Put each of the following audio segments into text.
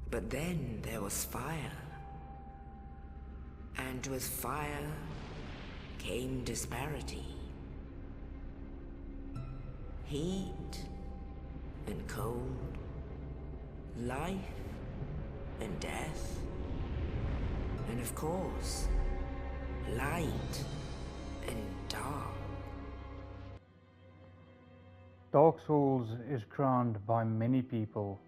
But then there was fire. And with fire came disparity. Heat and cold. Life and death. And of course, light and dark. Dark Souls is crowned by many people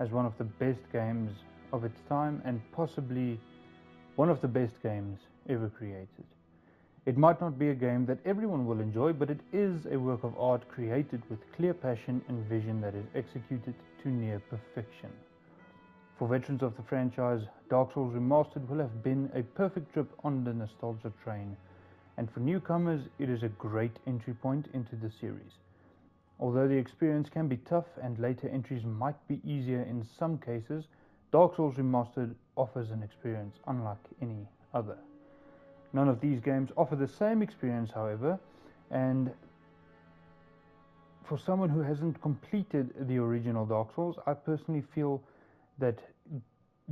as one of the best games of its time and possibly one of the best games ever created. It might not be a game that everyone will enjoy, but it is a work of art created with clear passion and vision that is executed to near perfection. For veterans of the franchise, Dark Souls Remastered will have been a perfect trip on the nostalgia train, and for newcomers, it is a great entry point into the series. Although the experience can be tough and later entries might be easier in some cases, Dark Souls Remastered offers an experience unlike any other. None of these games offer the same experience, however, and for someone who hasn't completed the original Dark Souls, I personally feel that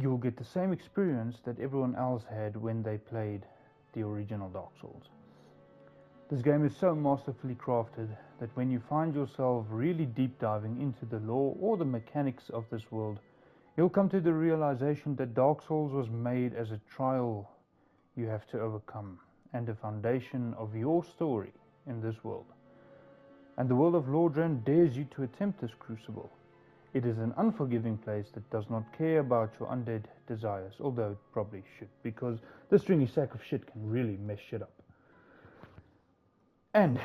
you'll get the same experience that everyone else had when they played the original Dark Souls. This game is so masterfully crafted that when you find yourself really deep diving into the lore or the mechanics of this world, you'll come to the realization that Dark Souls was made as a trial you have to overcome and a foundation of your story in this world. And the world of Lordran dares you to attempt this crucible. It is an unforgiving place that does not care about your undead desires, although it probably should, because this stringy sack of shit can really mess shit up. And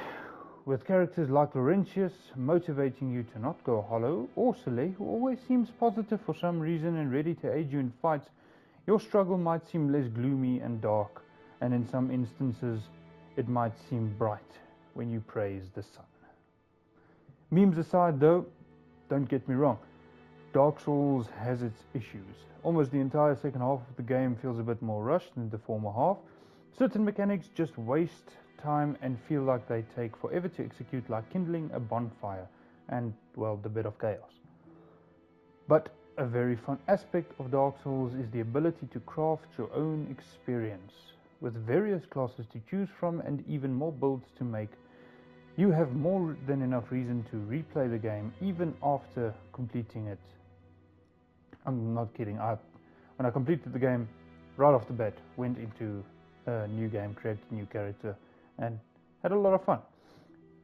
with characters like Laurentius motivating you to not go hollow, or Soleil, who always seems positive for some reason and ready to aid you in fights, your struggle might seem less gloomy and dark, and in some instances it might seem bright when you praise the sun. Memes aside though, don't get me wrong, Dark Souls has its issues. Almost the entire second half of the game feels a bit more rushed than the former half. Certain mechanics just waste time and feel like they take forever to execute, like kindling a bonfire and, well, the bit of chaos. But a very fun aspect of Dark Souls is the ability to craft your own experience. With various classes to choose from and even more builds to make, you have more than enough reason to replay the game even after completing it. I'm not kidding. When I completed the game, right off the bat, went into a new game, created a new character, and had a lot of fun.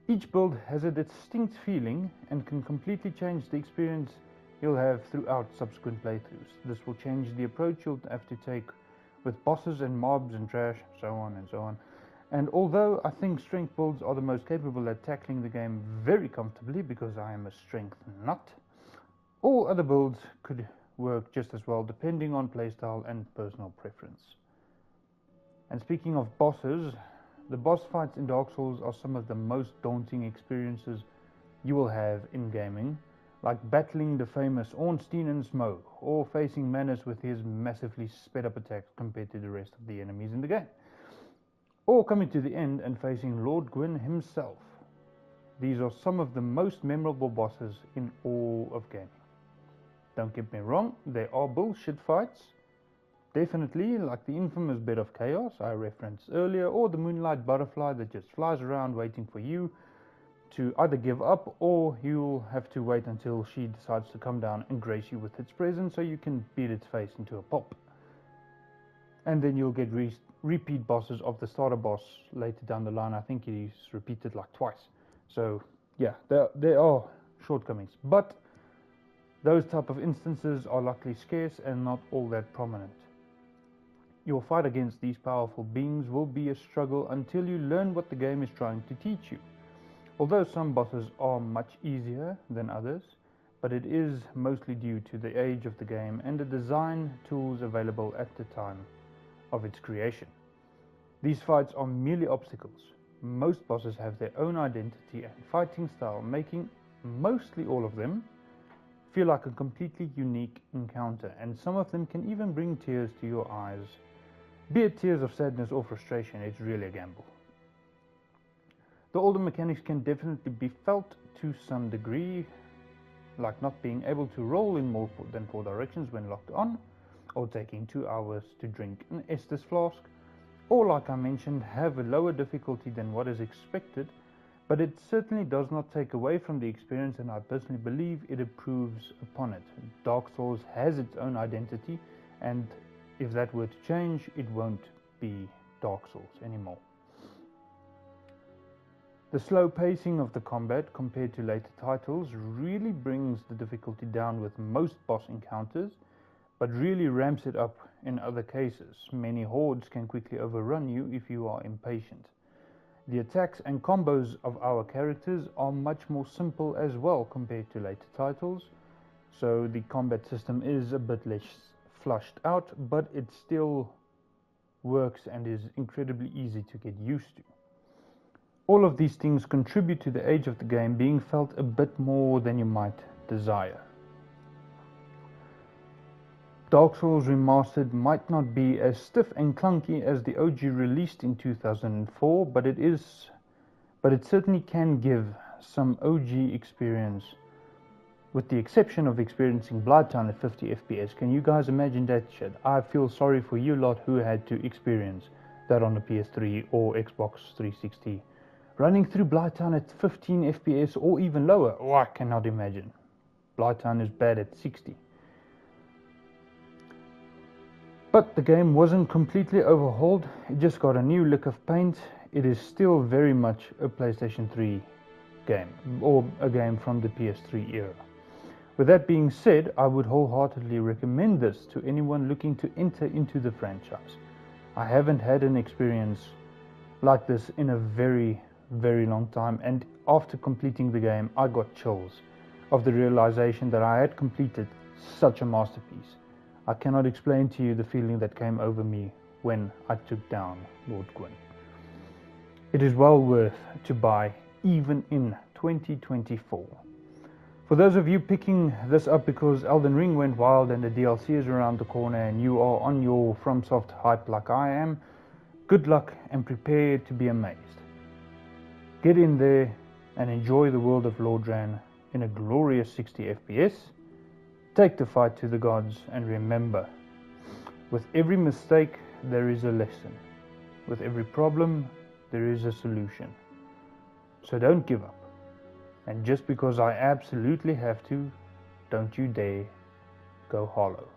Each build has a distinct feeling and can completely change the experience you'll have throughout subsequent playthroughs. This will change the approach you'll have to take with bosses and mobs and trash, so on and so on. And although I think strength builds are the most capable at tackling the game very comfortably because I am a strength nut, all other builds could work just as well depending on playstyle and personal preference. And speaking of bosses, the boss fights in Dark Souls are some of the most daunting experiences you will have in gaming, like battling the famous Ornstein and Smough, or facing Manus with his massively sped up attacks compared to the rest of the enemies in the game, or coming to the end and facing Lord Gwyn himself. These are some of the most memorable bosses in all of gaming. Don't get me wrong, there are bullshit fights, definitely, like the infamous bit of chaos I referenced earlier, or the moonlight butterfly that just flies around waiting for you to either give up, or you'll have to wait until she decides to come down and grace you with its presence so you can beat its face into a pulp. And then you'll get repeat bosses of the starter boss later down the line. I think he's repeated like twice. So yeah, there are shortcomings, but those type of instances are luckily scarce and not all that prominent. Your fight against these powerful beings will be a struggle until you learn what the game is trying to teach you. Although some bosses are much easier than others, but it is mostly due to the age of the game and the design tools available at the time of its creation. These fights are merely obstacles. Most bosses have their own identity and fighting style, making mostly all of them feel like a completely unique encounter, and some of them can even bring tears to your eyes. Be it tears of sadness or frustration, it's really a gamble. The older mechanics can definitely be felt to some degree, like not being able to roll in more than 4 directions when locked on, or taking 2 hours to drink an Estus flask, or like I mentioned, have a lower difficulty than what is expected, but it certainly does not take away from the experience, and I personally believe it improves upon it. Dark Souls has its own identity, and if that were to change, it won't be Dark Souls anymore. The slow pacing of the combat compared to later titles really brings the difficulty down with most boss encounters, but really ramps it up in other cases. Many hordes can quickly overrun you if you are impatient. The attacks and combos of our characters are much more simple as well compared to later titles, so the combat system is a bit less flushed out, but it still works and is incredibly easy to get used to. All of these things contribute to the age of the game being felt a bit more than you might desire. Dark Souls Remastered might not be as stiff and clunky as the OG released in 2004, but it certainly can give some OG experience, with the exception of experiencing Bloodtown at 50 FPS. Can you guys imagine that shit? I feel sorry for you lot who had to experience that on the PS3 or Xbox 360. Running through Bloodtown at 15 FPS or even lower, oh, I cannot imagine. Bloodtown is bad at 60. But the game wasn't completely overhauled, it just got a new lick of paint. It is still very much a PlayStation 3 game, or a game from the PS3 era. With that being said, I would wholeheartedly recommend this to anyone looking to enter into the franchise. I haven't had an experience like this in a very long time, and after completing the game I got chills of the realization that I had completed such a masterpiece. I cannot explain to you the feeling that came over me when I took down Lord Gwyn. It is well worth to buy even in 2024. For those of you picking this up because Elden Ring went wild and the DLC is around the corner and you are on your FromSoft hype like I am, good luck and prepare to be amazed. Get in there and enjoy the world of Lordran in a glorious 60 FPS. Take the fight to the gods, and remember, with every mistake there is a lesson. With every problem there is a solution. So don't give up. And just because I absolutely have to, don't you dare go hollow.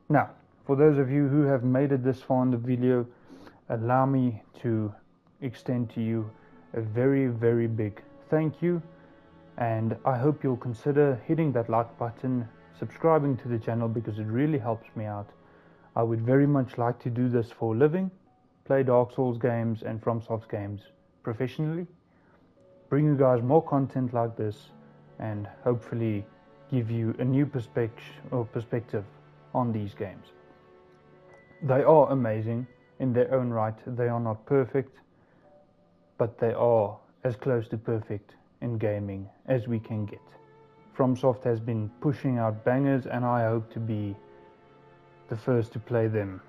Now, for those of you who have made it this far in the video, allow me to extend to you a very big thank you, and I hope you'll consider hitting that like button, subscribing to the channel, because it really helps me out. I would very much like to do this for a living, play Dark Souls games and FromSoft games professionally, bring you guys more content like this, and hopefully give you a new perspective on these games. They are amazing in their own right. They are not perfect, but they are as close to perfect in gaming as we can get. FromSoft has been pushing out bangers, and I hope to be the first to play them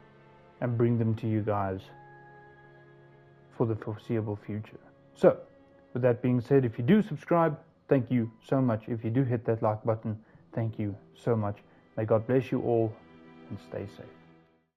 and bring them to you guys for the foreseeable future. So, with that being said, if you do subscribe, thank you so much. If you do hit that like button, thank you so much. May God bless you all, and stay safe.